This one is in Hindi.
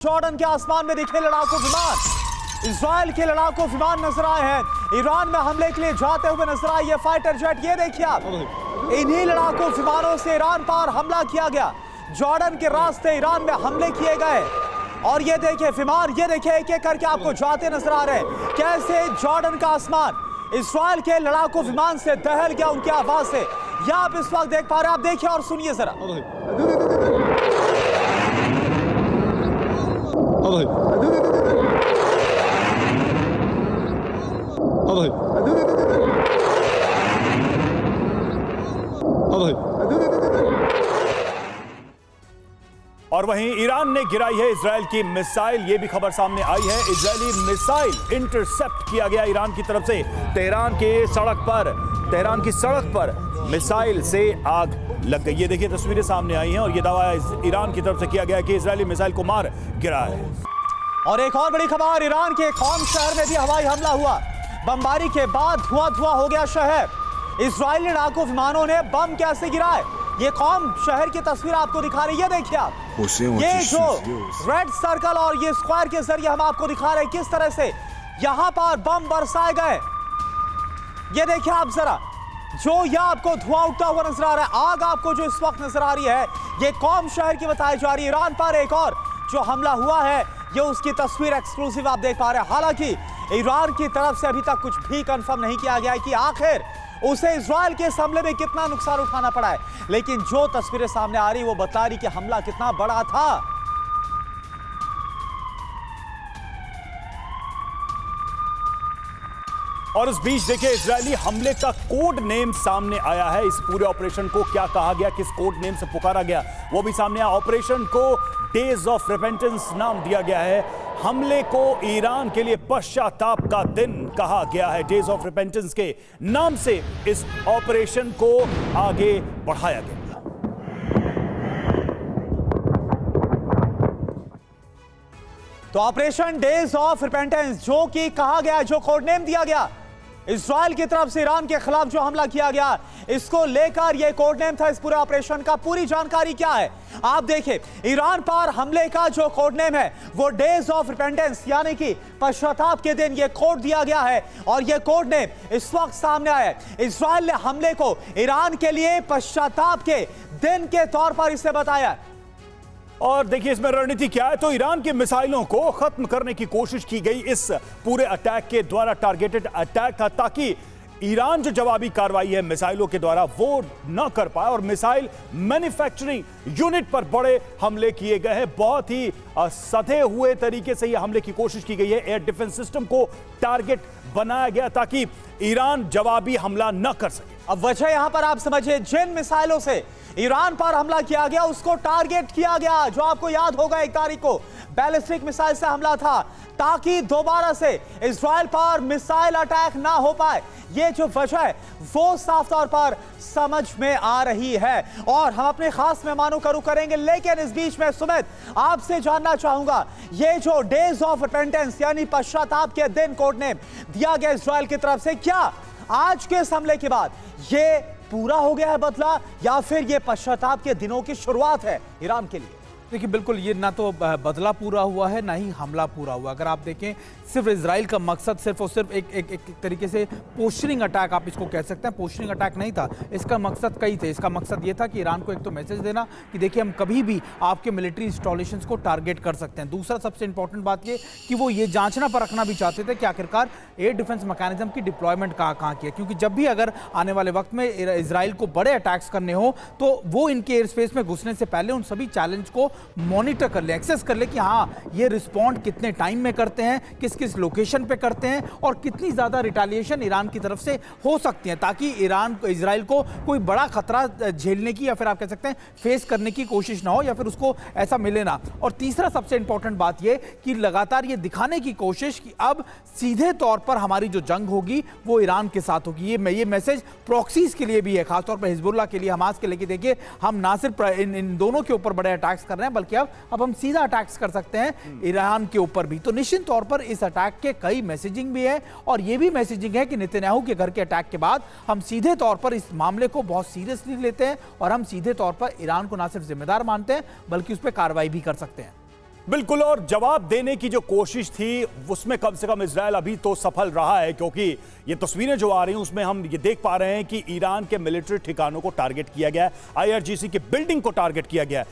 जॉर्डन के आसमान में दिखे लड़ाकू विमान, इजराइल के लड़ाकू विमान नजर आए हैं। ईरान में हमले के लिए जाते हुए नजर आए ये फाइटर जेट। ये देखिए आप, इन्हीं लड़ाकू विमानों से ईरान पर हमला किया गया। जॉर्डन के रास्ते ईरान में हमले किए गए और ये देखिए विमान, ये देखिए एक एक करके आपको जाते नजर आ रहे हैं। कैसे जॉर्डन का आसमान इजराइल के लड़ाकू विमान से दहल गया उनकी आवाज से। यह आप इस वक्त देख पा रहे हैं। आप देखिए और सुनिए जरा। और वहीं ईरान ने गिराई है इजराइल की मिसाइल। ये भी खबर सामने आई है, इजरायली मिसाइल इंटरसेप्ट किया गया ईरान की तरफ से। तेहरान की सड़क पर मिसाइल से आग लग गई। ये देखिए तस्वीरें सामने आई हैं और ये दावा ईरान की तरफ से किया गया कि इजरायली मिसाइल को मार गिरा है। और एक और बड़ी खबर, ईरान के कौम शहर में भी हवाई हमला हुआ। बमबारी के बाद धुआं धुआं हो गया शहर। इजरायली लड़ाकू विमानों ने बम कैसे गिराए, ये कौम शहर की तस्वीर आपको दिखा रही है। देखिए आप, ये जो रेड सर्कल और ये स्क्वायर के जरिए हम आपको दिखा रहे हैं किस तरह से यहां पर बम बरसाए गए। ये देखिए आप जरा, जो यह आपको धुआं उठता हुआ नजर आ रहा है, आग आपको जो इस वक्त नजर आ रही है, ये कौम शहर की बताई जा रही है। ईरान पर एक और जो हमला हुआ है, ये उसकी तस्वीर एक्सक्लूसिव आप देख पा रहे हैं। हालांकि ईरान की तरफ से अभी तक कुछ भी कंफर्म नहीं किया गया है कि आखिर उसे इजराइल के इस हमले में कितना नुकसान उठाना पड़ा है, लेकिन जो तस्वीरें सामने आ रही वो बता रही कि हमला कितना बड़ा था। और इस बीच देखिए इजरायली हमले का कोड नेम सामने आया है। इस पूरे ऑपरेशन को क्या कहा गया, किस कोड नेम से पुकारा गया, वो भी सामने आया। ऑपरेशन को डेज ऑफ रिपेंटेंस नाम दिया गया है। हमले को ईरान के लिए पश्चाताप का दिन कहा गया है। डेज ऑफ रिपेंटेंस के नाम से इस ऑपरेशन को आगे बढ़ाया गया। तो ऑपरेशन डेज ऑफ रिपेंटेंस, जो कि कहा गया, जो कोड नेम दिया गया इजराइल की तरफ से ईरान के खिलाफ जो हमला किया गया, इसको लेकर यह कोड नेम था इस पूरे ऑपरेशन का। पूरी जानकारी क्या है आप देखिए। ईरान पर हमले का जो कोड नेम है वो डेज ऑफ रिपेंटेंस, यानी कि पश्चाताप के दिन, ये कोड दिया गया है और यह कोड नेम इस वक्त सामने आया है। इजराइल ने हमले को ईरान के लिए पश्चाताप के दिन के तौर पर इसे बताया। और देखिए इसमें रणनीति क्या है, तो ईरान की मिसाइलों को खत्म करने की कोशिश की गई इस पूरे अटैक के द्वारा। टारगेटेड अटैक था ताकि ईरान जो जवाबी कार्रवाई है मिसाइलों के द्वारा वो न कर पाए। और मिसाइल मैन्युफैक्चरिंग यूनिट पर बड़े हमले किए गए हैं। बहुत ही सधे हुए तरीके से यह हमले की कोशिश की गई है। एयर डिफेंस सिस्टम को टारगेट बनाया गया ताकि ईरान जवाबी हमला न कर सके। अब वजह यहां पर आप समझिए, जिन मिसाइलों से ईरान पर हमला किया गया उसको टारगेट किया गया। जो आपको याद होगा 1 तारीख को बैलिस्टिक मिसाइल से हमला था ताकि दोबारा से इजराइल पर मिसाइल अटैक ना हो पाए। ये जो वजह है वो साफ तौर पर समझ में आ रही है। और हम अपने खास मेहमानों का रुख करेंगे, लेकिन इस बीच में सुमित आपसे जानना चाहूंगा, ये जो डेज ऑफ रिपेंटेंस यानी पश्चाताप के दिन कोड नेम दिया गया इजराइल की तरफ से, क्या आज के इस हमले के बाद ये पूरा हो गया है बदला, या फिर ये पश्चाताप के दिनों की शुरुआत है ईरान के लिए? देखिए बिल्कुल, ये ना तो बदला पूरा हुआ है ना ही हमला पूरा हुआ। अगर आप देखें, सिर्फ इजराइल का मकसद सिर्फ और सिर्फ एक तरीके से पोस्चरिंग अटैक आप इसको कह सकते हैं। पोस्चरिंग अटैक नहीं था, इसका मकसद कई थे। इसका मकसद ये था कि ईरान को एक तो मैसेज देना कि देखिए हम कभी भी आपके मिलिट्री इंस्टॉलेशंस को टारगेट कर सकते हैं। दूसरा सबसे इंपॉर्टेंट बात ये कि वो ये जांचना परखना भी चाहते थे कि आखिरकार एयर डिफेंस मैकेनिज्म की डिप्लॉयमेंट कहाँ की है। क्योंकि जब भी अगर आने वाले वक्त में इजराइल को बड़े अटैक्स करने हो तो वो इनके एयर स्पेस में घुसने से पहले उन सभी चैलेंज को मॉनिटर कर ले, एक्सेस कर ले कि हाँ ये रिस्पॉन्ड कितने टाइम में करते हैं, किस किस लोकेशन पे करते हैं और कितनी ज्यादा रिटेलिएशन ईरान की तरफ से हो सकती है, ताकि इजराइल को कोई बड़ा खतरा झेलने की या फिर आप कह सकते हैं फेस करने की कोशिश ना हो या फिर उसको ऐसा मिले ना। और तीसरा सबसे इंपॉर्टेंट बात ये कि लगातार ये दिखाने की कोशिश कि अब सीधे तौर पर हमारी जो जंग होगी वो ईरान के साथ होगी। ये मैसेज प्रॉक्सीज के लिए भी है, खासतौर पर हिजबुल्लाह के लिए, हमास के लिए। देखिए हम ना सिर्फ इन दोनों के ऊपर बड़े अटैक्स कर रहे हैं, बल्कि अब हम सीधा अटैक्स कर सकते हैं ईरान के ऊपर भी। तो निश्चित तौर पर इस अटैक के कई मैसेजिंग भी है और यह भी मैसेजिंग है कि नेतन्याहू के घर के अटैक के बाद हम सीधे तौर पर इस मामले को बहुत सीरियसली लेते हैं और हम सीधे तौर पर ईरान को ना सिर्फ जिम्मेदार मानते हैं बल्कि उस पर कार्रवाई भी कर सकते हैं। बिल्कुल, और जवाब देने की जो कोशिश थी उसमें कम से कम इजरायल अभी तो सफल रहा है, क्योंकि ये तस्वीरें जो आ रही हैं उसमें हम ये देख पा रहे हैं कि ईरान के मिलिट्री ठिकानों को टारगेट किया गया है, आईआरजीसी की बिल्डिंग को टारगेट किया गया है।